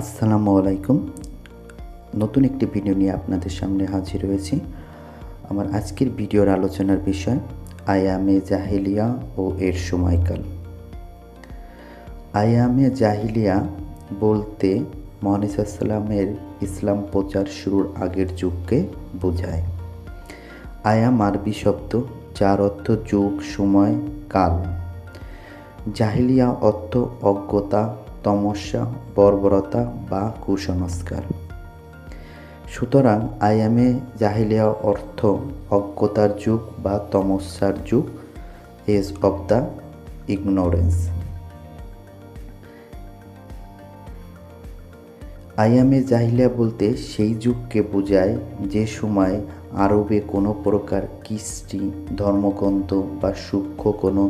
আসসালামু আলাইকুম। নতুন একটি ভিডিও নিয়ে আপনাদের সামনে হাজির হয়েছি। আমার আজকের ভিডিওর আলোচনার বিষয় আয়ামে জাহিলিয়া ও এর সময়কাল। আয়ামে জাহিলিয়া বলতে মুহাম্মদ সাল্লাল্লাহু ইসলাম প্রচার শুরুর আগের যুগকে বোঝায়। আয়াম আরবি শব্দ যার অর্থ যুগ, সময়, কাল। জাহিলিয়া অর্থ অজ্ঞতা, তমস্যা, বর্বরতা বা কুসংস্কার। সুতরাং আয়ামে জাহিলিয়া অর্থ অজ্ঞতার যুগ বা তমস্যার যুগ, এজ অব দ্য ইগনোরেন্স। আয়ামে জাহিলিয়া বলতে সেই যুগকে বোঝায় যে সময় আরবে কোনো প্রকার কৃষ্টি, ধর্মগ্রন্থ বা সূক্ষ্ম কোনো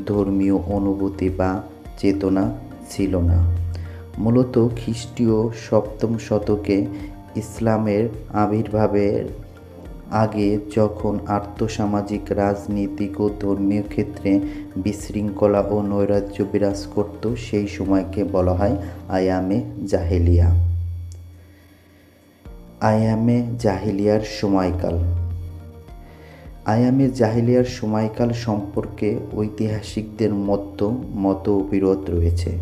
ধর্মীয় অনুভূতি বা চেতনা ছিল না। মূলত খ্রিস্টীয় সপ্তম শতকে ইসলামের আবির্ভাবের আগে যখন আর্থসামাজিক, রাজনীতিক ও ধর্মীয় ক্ষেত্রে বিশৃঙ্খলা ও নৈরাজ্য বিরাজ করত, সেই সময়কে বলা হয় আয়ামে জাহেলিয়া। আয়ামে জাহিলিয়ার সময়কাল। আয়ামে জাহিলিয়ার সময়কাল সম্পর্কে ঐতিহাসিকদের মতবিরোধ রয়েছে।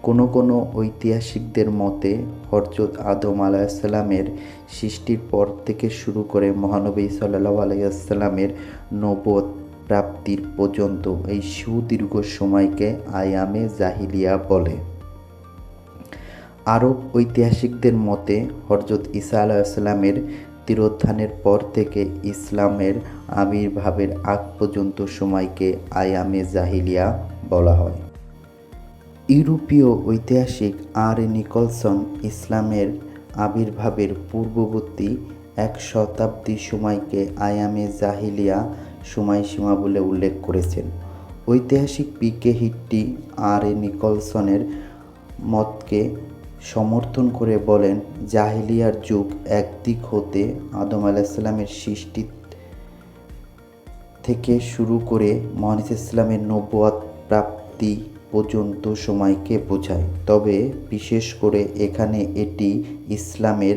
কোনো ঐতিহাসিকদের মতে হযরত আদম আলাইহিসসালামের সৃষ্টির পর থেকে শুরু করে মহানবী সাল্লাল্লাহু আলাইহি ওয়াসাল্লামের নবুয়ত প্রাপ্তির পর্যন্ত এই সুদীর্ঘ সময়কে আয়ামে জাহিলিয়া বলে। আরব ঐতিহাসিকদের মতে হযরত ঈসা আলাইহিসসালামের তিরোধানের পর থেকে ইসলামের আবির্ভাবের আগ পর্যন্ত সময়কে আয়ামে জাহিলিয়া বলা হয়। ইউরোপীয় ঐতিহাসিক আর.এ. নিকলসন ইসলামের আবির্ভাবের পূর্ববর্তী 1 শতাব্দী সময়কে আয়ামে জাহিলিয়া সময়সীমা বলে উল্লেখ করেছেন। ঐতিহাসিক পি.কে. হিট্টি আর.এ. নিকলসনের মতকে সমর্থন করে বলেন, জাহিলিয়ার যুগ একদিক হতে আদম আলাইহিসসালামের সৃষ্টি থেকে শুরু করে মুহাম্মদ ইসলামের নবুয়ত প্রাপ্তি পর্যন্ত সময়কে বোঝায়। তবে বিশেষ করে এখানে এটি ইসলামের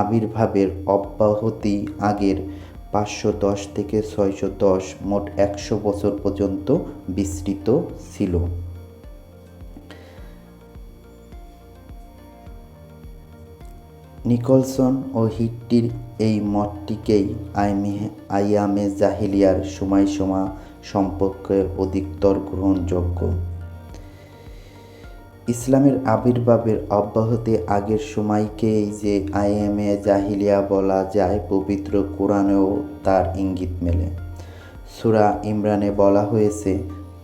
আবির্ভাবের অব্যাহতি আগের 510 থেকে 610 মোট 100 বছর পর্যন্ত বিস্তৃত ছিল। নিকলসন ও হিট্টির এই মতটিকেই আয়ামে জাহিলিয়ার সময়সীমা সম্পর্কে অধিকতর গ্রহণযোগ্য। ইসলামের আবির্ভাবের অব্যাহতি আগের সময়কেই যে আয়ামে জাহিলিয়া বলা যায়, পবিত্র কোরআনেও তার ইঙ্গিত মেলে। সূরা ইমরানে বলা হয়েছে,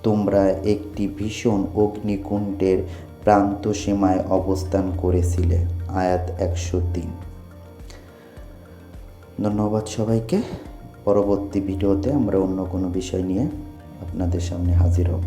তোমরা একটি ভীষণ অগ্নিকুণ্ডের প্রান্তসীমায় অবস্থান করেছিলে। আয়াত 103। ধন্যবাদ সবাইকে। পরবর্তী ভিডিওতে আমরা অন্য কোনো বিষয় নিয়ে আপনাদের সামনে হাজির হব।